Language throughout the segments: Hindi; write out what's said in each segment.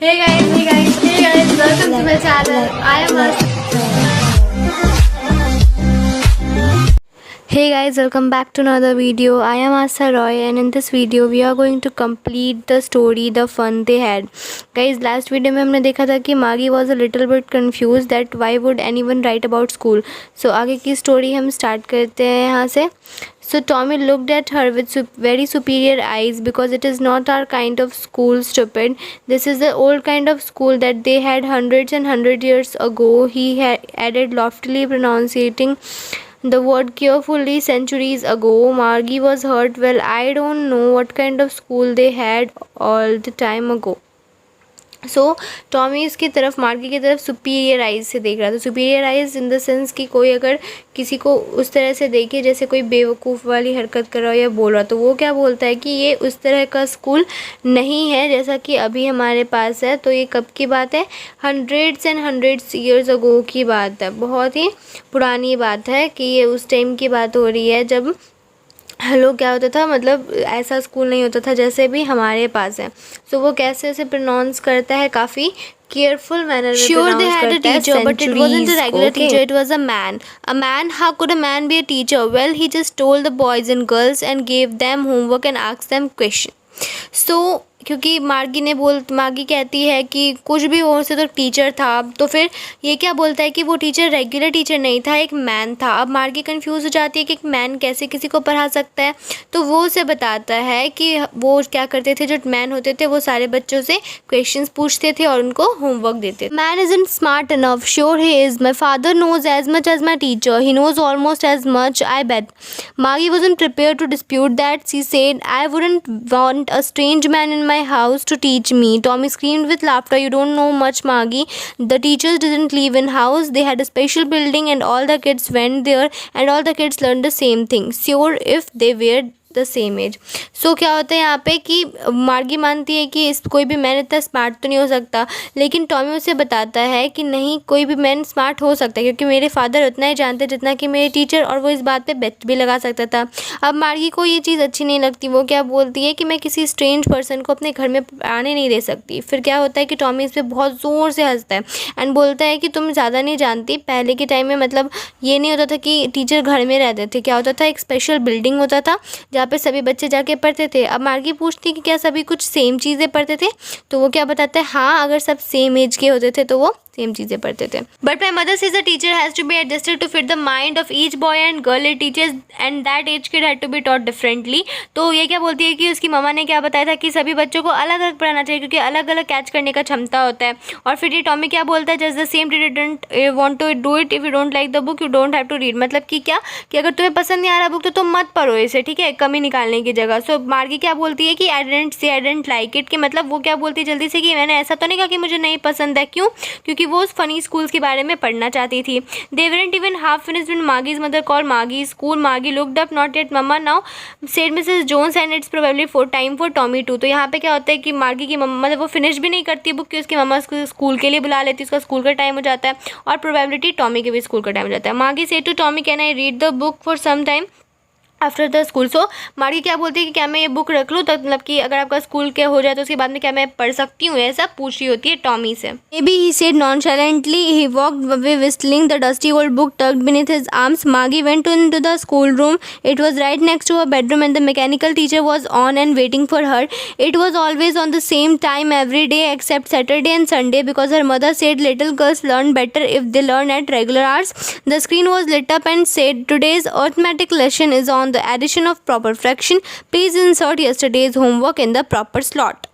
Hey guys, welcome to my channel. I am Hey guys, welcome back to another video. I am Asa Roy, and in this video we are going to complete the story, the fun they had. Guys, last video में हमने देखा था कि Margie was a little bit confused that why would anyone write about school. So आगे की story हम start करते हैं यहाँ से. So Tommy looked at her with very superior eyes because it is not our kind of school, stupid. This is the old kind of school that they had hundreds and hundred years ago. He added loftily, pronouncing the word carefully. Centuries ago. Margie was hurt. Well, I don't know what kind of school they had all the time ago. So Tommy इसकी तरफ, मार्गी की तरफ सुपीरियर आइज से देख रहा था. Superior eyes in the sense कि कोई अगर किसी को उस तरह से देखे जैसे कोई बेवकूफ़ वाली हरकत कर रहा हो या बोल रहा, तो वो क्या बोलता है कि ये उस तरह का स्कूल नहीं है जैसा कि अभी हमारे पास है. तो ये कब की बात है? Hundreds and hundreds years ago की बात है. बहुत ही पुरानी बात है कि ये उस टाइम की बात हो रही है जब हेलो क्या होता था, मतलब ऐसा स्कूल नहीं होता था जैसे भी हमारे पास है. सो वो कैसे उसे प्रोनाउंस करता है, काफ़ी केयरफुल मैनर में प्रोनाउंस करता है. Sure, but it wasn't a regular teacher, it was a man. A man? How could a man be a teacher? Well, he just told the boys and girls and gave them homework and asked them questions. So क्योंकि मार्गी कहती है कि कुछ भी हो से तो टीचर था, तो फिर ये क्या बोलता है कि वो टीचर रेगुलर टीचर नहीं था, एक मैन था. अब मार्गी कंफ्यूज हो जाती है कि एक मैन कैसे किसी को पढ़ा सकता है. तो वो उसे बताता है कि वो क्या करते थे, जो मैन होते थे वो सारे बच्चों से क्वेश्चंस पूछते थे और उनको होमवर्क देते थे. Man isn't smart enough. Sure he is. My father knows as much as my teacher. He knows almost as much, I bet. Margie wasn't prepared to dispute that. She said, I wouldn't want a strange man in my house to teach me. Tommy screamed with laughter. You don't know much, Margie. The teachers didn't live in house. They had a special building and all the kids went there and all the kids learned the same thing. Sure, if they were the same age. So क्या होता है यहाँ पे कि मार्गी मानती है कि कोई भी मैन इतना स्मार्ट तो नहीं हो सकता, लेकिन टॉमी उसे बताता है कि नहीं, कोई भी मैन स्मार्ट हो सकता है क्योंकि मेरे फादर उतना ही जानते जितना कि मेरे टीचर, और वो इस बात पे बेट भी लगा सकता था. अब मार्गी को ये चीज़ अच्छी नहीं लगती. वो क्या बोलती है कि मैं किसी स्ट्रेंज पर्सन को अपने घर में आने नहीं दे सकती. फिर क्या होता है कि टॉमी इस पर बहुत ज़ोर से हंसता है एंड बोलता है कि तुम ज़्यादा नहीं जानती. पहले के टाइम में मतलब ये नहीं होता था कि टीचर घर में रहते थे. क्या होता था, एक स्पेशल बिल्डिंग होता था जहाँ पे सभी बच्चे जाके पढ़ते थे. अब मार्गी पूछती कि क्या सभी कुछ सेम चीज़ें पढ़ते थे, तो वो क्या बताता है, हाँ, अगर सब सेम एज के होते थे तो वो सेम चीज़ें पढ़ते थे. But my mother says a teacher has to be adjusted to fit the mind of each boy and girl. It teachers and that each kid had to be taught differently. तो ये क्या बोलती है कि उसकी मम्मा ने क्या बताया था कि सभी बच्चों को अलग अलग पढ़ाना चाहिए क्योंकि अलग अलग कैच करने का क्षमता होता है. और फिर ये टॉमी क्या बोलता है, just the same didn't want to do it. If you don't like the book you don't have to read. मतलब कि क्या कि अगर तुम्हें पसंद नहीं आ रहा बुक तो तुम मत पढ़ो इसे, ठीक है, कमी निकालने की जगह. सो मार्गी क्या बोलती है कि आई डेंट लाइक इट, कि मतलब वो क्या बोलती है जल्दी से कि मैंने ऐसा तो नहीं कहा कि मुझे नहीं पसंद है. क्यों? क्योंकि वो उस फनी स्कूल के बारे में पढ़ना चाहती थी. They weren't even half finished when Margie's mother called Margie's school. Margie looked up. Not yet, Mama. Now, said Mrs. Jones, and it's probably time for Tommy too. तो यहाँ पे क्या होता है कि मार्गी की मम्मा मतलब वो फिनिश भी नहीं करती बुक कि उसकी मम्मा उसको स्कूल के लिए बुला लेती, उसका स्कूल का टाइम हो जाता है और प्रोबेबिलिटी टॉमी के भी स्कूल का टाइम हो जाता है. मार्गी said to Tommy, can I read the book for some time after the school. So Margie क्या बोलती है कि क्या मैं ये बुक रख लूँ, तो मतलब कि अगर आपका स्कूल के हो जाए तो उसके बाद में क्या मैं पढ़ सकती हूँ, ऐसा पूछ रही होती है टॉमी से. May be he said nonchalantly. He walked away whistling. The dusty old book tucked beneath his arms. Margie went into the school room. It was right next to her bedroom and the mechanical teacher was on and waiting for her. It was always on the same time every day except Saturday and Sunday because her mother said little girls learn better if they learn at regular hours. The screen was lit up and said today's arithmetic lesson is on the addition of proper fraction. Please insert yesterday's homework in the proper slot.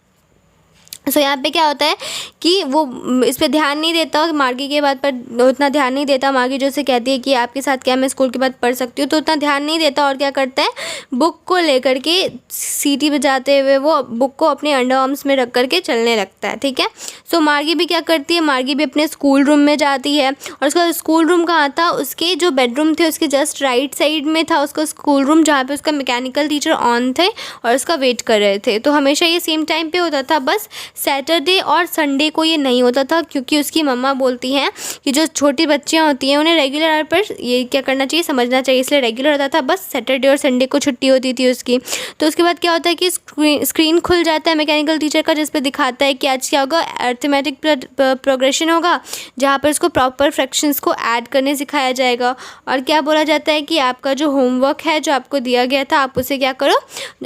सो यहाँ पे क्या होता है कि वो इस पर ध्यान नहीं देता, मार्गी के बात पर उतना ध्यान नहीं देता. मार्गी जो से कहती है कि आपके साथ क्या मैं स्कूल के बाद पढ़ सकती हूँ, तो उतना ध्यान नहीं देता और क्या करता है, बुक को लेकर के सीटी बजाते हुए वो बुक को अपने अंडर आर्म्स में रख करके चलने लगता है. ठीक है. सो मार्गी भी क्या करती है, मार्गी भी अपने स्कूल रूम में जाती है और उसका स्कूल रूम कहाँ था, उसके जो बेडरूम थे उसके जस्ट राइट साइड में था उसका स्कूल रूम, जहाँ पे उसका मैकेनिकल टीचर ऑन थे और उसका वेट कर रहे थे. तो हमेशा ये सेम टाइम पे होता था, बस सैटरडे और संडे को ये नहीं होता था, क्योंकि उसकी मम्मा बोलती हैं कि जो छोटी बच्चियाँ होती हैं उन्हें रेगुलर आवर पर ये क्या करना चाहिए, समझना चाहिए, इसलिए रेगुलर होता था, बस सैटरडे और संडे को छुट्टी होती थी उसकी। तो उसके बाद क्या होता है कि स्क्रीन खुल जाता है मैकेनिकल टीचर का, जिस पे दिखाता है कि आज क्या होगा, अरिथमेटिक प्रोग्रेशन होगा, जहाँ पर उसको प्रॉपर फ्रैक्शंस को ऐड करने सिखाया जाएगा। और क्या बोला जाता है कि आपका जो होमवर्क है जो आपको दिया गया था, आप उसे क्या करो,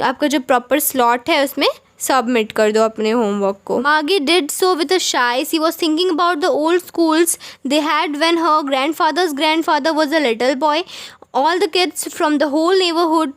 आपका जो प्रॉपर स्लॉट है उसमें सबमिट कर दो अपने होमवर्क को। Margie did so with a sigh. She was thinking about the old schools they had when her grandfather's grandfather was a little boy. All the kids from the whole neighborhood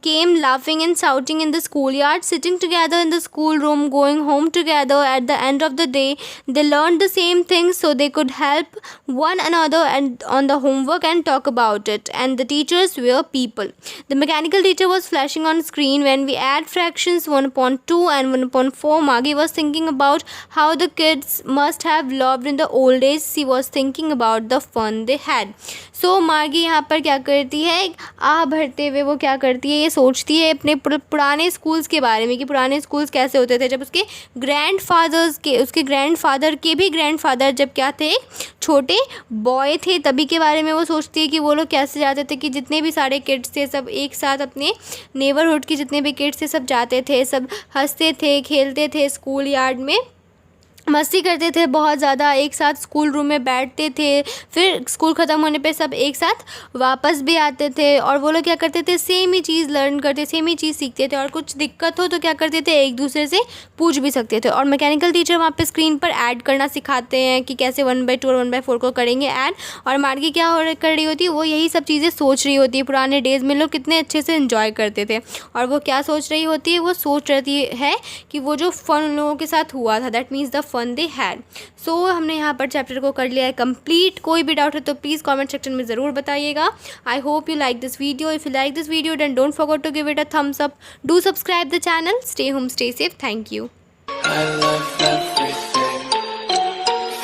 came laughing and shouting in the schoolyard, sitting together in the schoolroom, going home together at the end of the day. They learned the same things so they could help one another and on the homework and talk about it. And the teachers were people. The mechanical teacher was flashing on screen. When we add fractions 1/2 and 1/4, Margie was thinking about how the kids must have loved in the old days. She was thinking about the fun they had. So Margie यहाँ पर क्या करती है, आह भरते हुए वो क्या करती है, ये सोचती है अपने पुराने स्कूल्स के बारे में कि पुराने स्कूल्स कैसे होते थे जब उसके ग्रैंडफादर के भी ग्रैंडफादर जब क्या थे, छोटे बॉय थे, तभी के बारे में वो सोचती है कि वो लोग कैसे जाते थे, कि जितने भी सारे किड्स थे सब एक साथ, अपने नेबरहुड के जितने भी किड्स थे सब जाते थे, सब हंसते थे, खेलते थे, स्कूल यार्ड में मस्ती करते थे, बहुत ज़्यादा एक साथ स्कूल रूम में बैठते थे, फिर स्कूल ख़त्म होने पे सब एक साथ वापस भी आते थे। और वो लोग क्या करते थे, सेम ही चीज़ लर्न करते, सेम ही चीज़ सीखते थे, और कुछ दिक्कत हो तो क्या करते थे, एक दूसरे से पूछ भी सकते थे। और मैकेनिकल टीचर वहाँ पे स्क्रीन पर ऐड करना सिखाते हैं कि कैसे 1/2 और 1/4 को करेंगे ऐड। और मार्गी क्या कर रही होती है, वो यही सब चीज़ें सोच रही होती है, पुराने डेज़ में लोग कितने अच्छे से इन्जॉय करते थे। और वो क्या सोच रही होती है, वो सोच रही है कि वो जो फ़न उन लोगों के साथ हुआ था, that means the fun they had. So हमने यहाँ पर चैप्टर को कर लिया है कंप्लीट। कोई भी डाउट है तो प्लीज़ कमेंट सेक्शन में ज़रूर बताइएगा। I hope you like this video. If you like this video then don't forget to give it a thumbs up. Do subscribe the channel. Stay home, stay safe. Thank you. I love everything.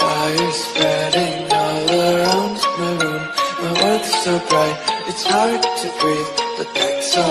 Fire spreading all around my room. My world's so bright, it's hard to breathe, but that's all.